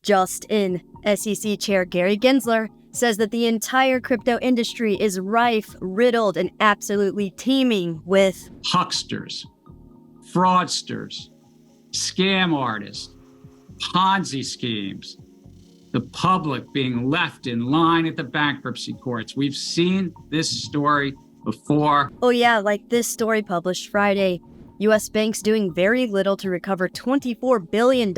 Just in, SEC Chair Gary Gensler says that the entire crypto industry is rife, riddled, and absolutely teeming with hucksters, fraudsters, scam artists, PONZI schemes, the public being left in line at the bankruptcy courts. We've seen this story before. Oh yeah, like this story published Friday. U.S. banks doing very little to recover $24 billion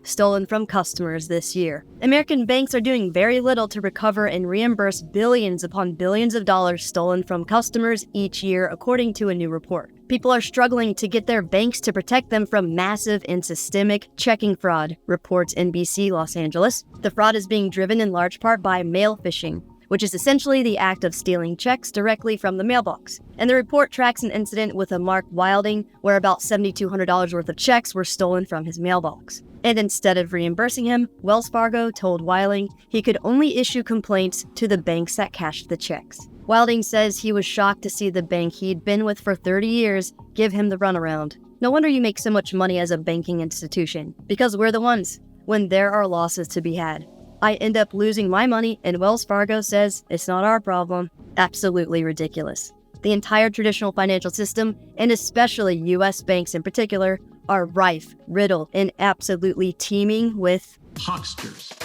stolen from customers this year. American banks are doing very little to recover and reimburse billions upon billions of dollars stolen from customers each year, according to a new report. People are struggling to get their banks to protect them from massive and systemic checking fraud, reports NBC Los Angeles. The fraud is being driven in large part by mail phishing, which is essentially the act of stealing checks directly from the mailbox. And the report tracks an incident with a Mark Wilding where about $7,200 worth of checks were stolen from his mailbox. And instead of reimbursing him, Wells Fargo told Wilding he could only issue complaints to the banks that cashed the checks. Wilding says he was shocked to see the bank he'd been with for 30 years give him the runaround. No wonder you make so much money as a banking institution, because we're the ones when there are losses to be had. I end up losing my money, and Wells Fargo says it's not our problem. Absolutely ridiculous. The entire traditional financial system, and especially U.S. banks in particular, are rife, riddled, and absolutely teeming with hucksters,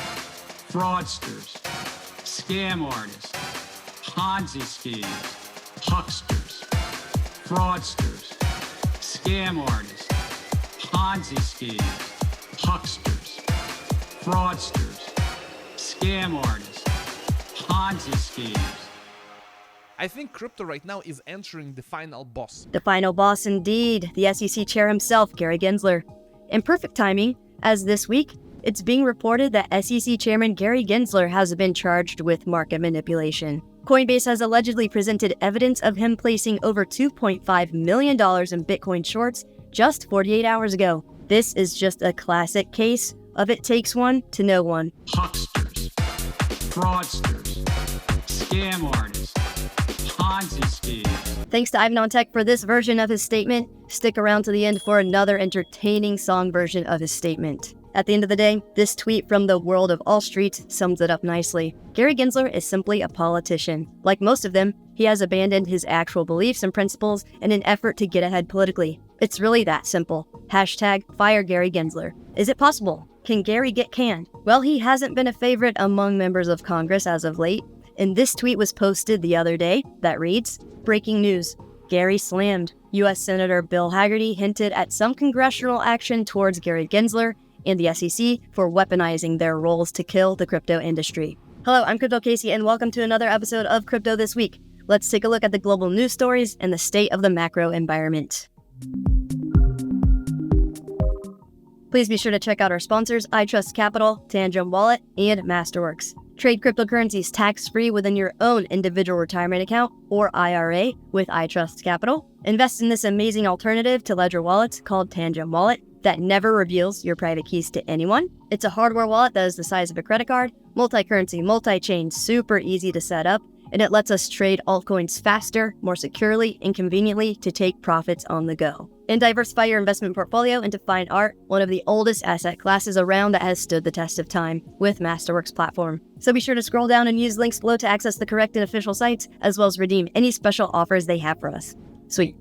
fraudsters, scam artists, PONZI schemes, hucksters, fraudsters, scam artists, PONZI schemes, hucksters, fraudsters, scam artists, PONZI schemes. I think crypto right now is entering the final boss. The final boss indeed, the SEC chair himself, Gary Gensler. In perfect timing, as this week, it's being reported that SEC chairman Gary Gensler has been charged with market manipulation. Coinbase has allegedly presented evidence of him placing over $2.5 million in Bitcoin shorts just 48 hours ago. This is just a classic case of it takes one to know one. Hucksters, fraudsters, scam artists, PONZI schemes. Thanks to Ivan on Tech for this version of his statement. Stick around to the end for another entertaining song version of his statement. At the end of the day, this tweet from the world of All Street sums it up nicely. Gary Gensler is simply a politician. Like most of them, he has abandoned his actual beliefs and principles in an effort to get ahead politically. It's really that simple. Hashtag fire Gary Gensler. Is it possible? Can Gary get canned? Well, he hasn't been a favorite among members of Congress as of late, and this tweet was posted the other day that reads, "Breaking news. Gary slammed. U.S. Senator Bill Hagerty hinted at some congressional action towards Gary Gensler and the SEC for weaponizing their roles to kill the crypto industry." Hello, I'm Crypto Casey, and welcome to another episode of Crypto This Week. Let's take a look at the global news stories and the state of the macro environment. Please be sure to check out our sponsors, iTrustCapital, Tangent Wallet, and Masterworks. Trade cryptocurrencies tax-free within your own individual retirement account or IRA with iTrustCapital. Invest in this amazing alternative to ledger wallets called Tangent Wallet that never reveals your private keys to anyone. It's a hardware wallet that is the size of a credit card, multi-currency, multi-chain, super easy to set up, and it lets us trade altcoins faster, more securely, and conveniently to take profits on the go. And diversify your investment portfolio into fine art, one of the oldest asset classes around that has stood the test of time, with Masterworks platform. So be sure to scroll down and use links below to access the correct and official sites, as well as redeem any special offers they have for us. Sweet.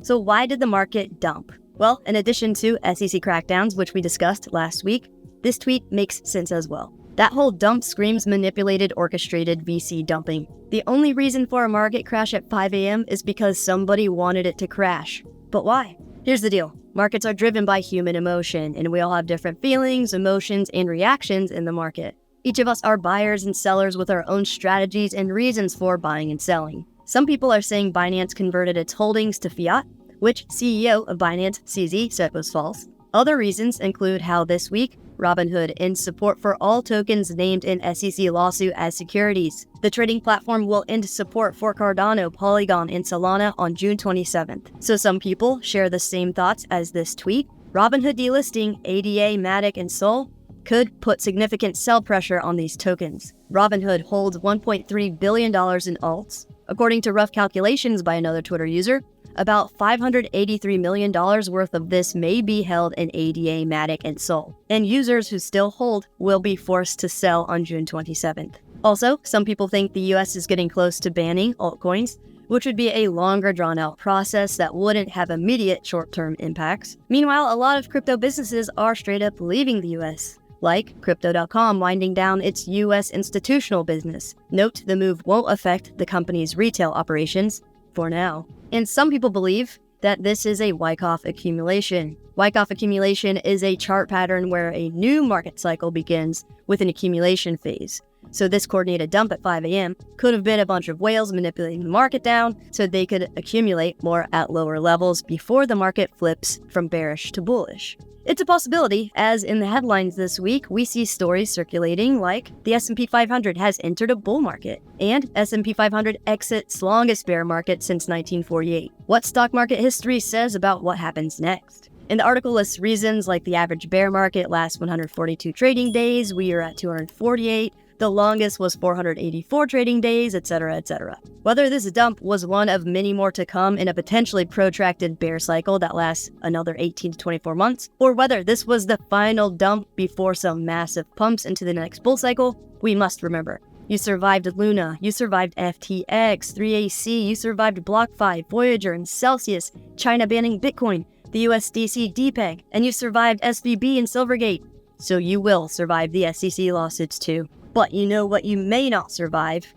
So why did the market dump? Well, in addition to SEC crackdowns, which we discussed last week, this tweet makes sense as well. That whole dump screams manipulated, orchestrated VC dumping. The only reason for a market crash at 5 a.m. is because somebody wanted it to crash. But why? Here's the deal. Markets are driven by human emotion, and we all have different feelings, emotions, and reactions in the market. Each of us are buyers and sellers with our own strategies and reasons for buying and selling. Some people are saying Binance converted its holdings to fiat, which CEO of Binance, CZ, said was false. Other reasons include how this week, Robinhood ends support for all tokens named in SEC lawsuit as securities. The trading platform will end support for Cardano, Polygon, and Solana on June 27th. So some people share the same thoughts as this tweet. Robinhood Delisting, ADA, Matic, and Sol could put significant sell pressure on these tokens. Robinhood holds $1.3 billion in alts. According to rough calculations by another Twitter user, About $583 million worth of this may be held in ADA, Matic, and Sol, and users who still hold will be forced to sell on June 27th. Also, some people think the US is getting close to banning altcoins, which would be a longer drawn-out process that wouldn't have immediate short-term impacts. Meanwhile, a lot of crypto businesses are straight up leaving the US, like Crypto.com winding down its US institutional business. Note the move won't affect the company's retail operations, for now. And some people believe that this is a Wyckoff Accumulation. Wyckoff Accumulation is a chart pattern where a new market cycle begins with an accumulation phase. So this coordinated dump at 5 a.m. could have been a bunch of whales manipulating the market down so they could accumulate more at lower levels before the market flips from bearish to bullish. It's a possibility, as in the headlines this week, we see stories circulating like the S&P 500 has entered a bull market, and S&P 500 exits longest bear market since 1948. What stock market history says about what happens next? And the article lists reasons like the average bear market lasts 142 trading days, we are at 248, the longest was 484 trading days, etc., etc. Whether this dump was one of many more to come in a potentially protracted bear cycle that lasts another 18 to 24 months, or whether this was the final dump before some massive pumps into the next bull cycle, we must remember. You survived Luna, you survived FTX, 3AC, you survived BlockFi, Voyager, and Celsius, China banning Bitcoin, the USDC DPEG, and you survived SVB and Silvergate. So you will survive the SEC lawsuits too. But you know what you may not survive?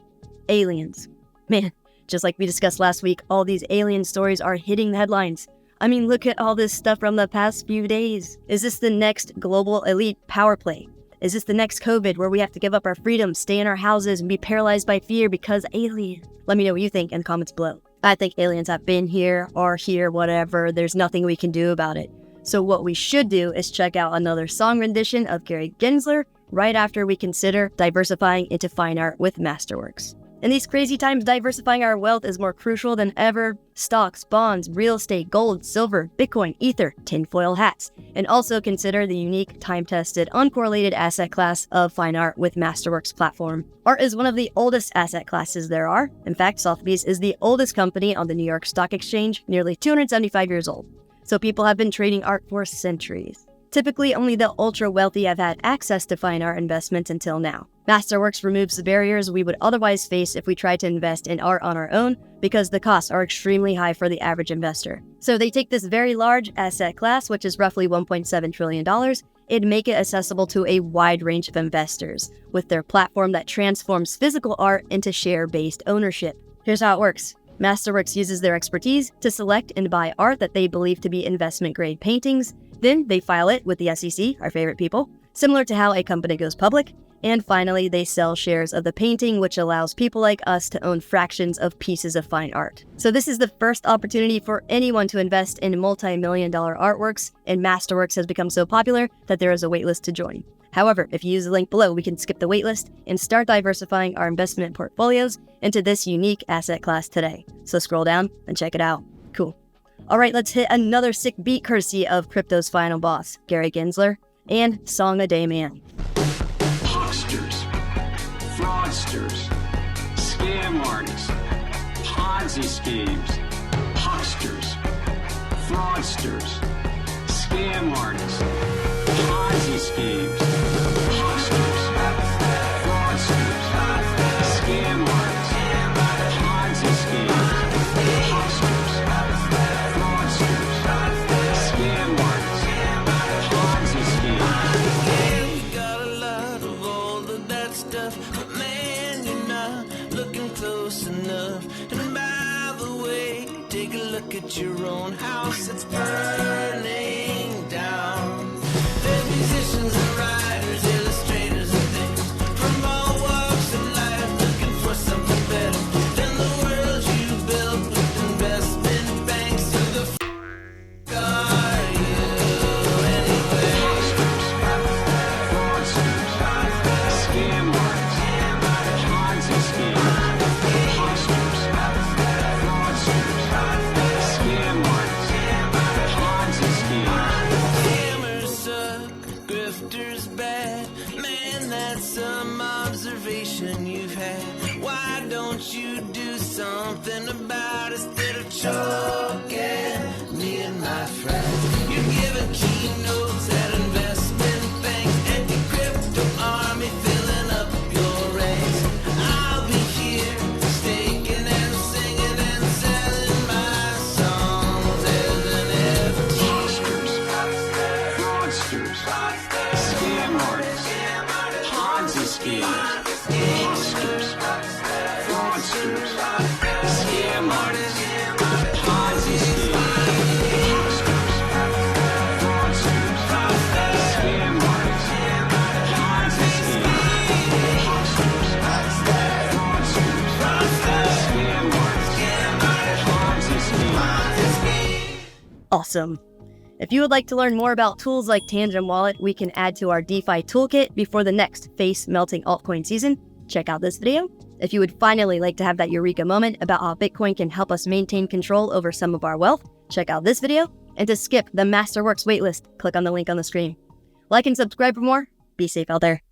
Aliens. Man, just like we discussed last week, all these alien stories are hitting the headlines. I mean, look at all this stuff from the past few days. Is this the next global elite power play? Is this the next COVID where we have to give up our freedom, stay in our houses, and be paralyzed by fear because alien? Let me know what you think in the comments below. I think aliens have been here, are here, whatever. There's nothing we can do about it. So what we should do is check out another song rendition of Gary Gensler right after we consider diversifying into fine art with Masterworks. In these crazy times, diversifying our wealth is more crucial than ever. Stocks, bonds, real estate, gold, silver, Bitcoin, Ether, tinfoil hats. And also consider the unique, time-tested, uncorrelated asset class of fine art with Masterworks platform. Art is one of the oldest asset classes there are. In fact, Sotheby's is the oldest company on the New York Stock Exchange, nearly 275 years old. So people have been trading art for centuries. Typically, only the ultra-wealthy have had access to fine art investments until now. Masterworks removes the barriers we would otherwise face if we tried to invest in art on our own because the costs are extremely high for the average investor. So they take this very large asset class, which is roughly $1.7 trillion, and make it accessible to a wide range of investors with their platform that transforms physical art into share-based ownership. Here's how it works. Masterworks uses their expertise to select and buy art that they believe to be investment-grade paintings. Then they file it with the SEC, our favorite people, similar to how a company goes public. And finally, they sell shares of the painting, which allows people like us to own fractions of pieces of fine art. So this is the first opportunity for anyone to invest in multi-million-dollar artworks, and Masterworks has become so popular that there is a waitlist to join. However, if you use the link below, we can skip the waitlist and start diversifying our investment portfolios into this unique asset class today. So scroll down and check it out. Cool. All right, let's hit another sick beat courtesy of crypto's final boss, Gary Gensler, and Song a Day Man. Hucksters, fraudsters, scam artists, Ponzi schemes, hucksters, fraudsters, scam artists, Ponzi schemes, hucksters, fraudsters, scam artists, Ponzi schemes, hucksters, fraudsters, scam artists, Ponzi schemes. Yeah, we got a lot of all of that stuff, but man, you're not looking close enough. And by the way, take a look at your own house, it's burning down. There's musicians and writers, illustrators and things from all walks of life looking for something better than the world you built with investment banks. Who the are you anyway? Fraudsters, scam artists, Ponzi schemes, hucksters, fraudsters, scam artists, Ponzi schemes. Scammers suck, grifters bad. Man, that's some observation you've had. Why don't you do something about it instead of choking me and my friends? You're giving keynotes at investment banks and your crypto army filling up your ranks. I'll be here staking and singing and selling my songs as an Fraudsters, scam artists, Ponzi schemes, hucksters, fraudsters, scam artists, Ponzi schemes, hucksters, fraudsters, scam artists, Ponzi schemes, hucksters, fraudsters, scam artists, Ponzi schemes. Awesome. If you would like to learn more about tools like Tangent Wallet we can add to our DeFi toolkit before the next face-melting altcoin season, check out this video. If you would finally like to have that eureka moment about how Bitcoin can help us maintain control over some of our wealth, check out this video. And to skip the Masterworks waitlist, click on the link on the screen. Like and subscribe for more. Be safe out there.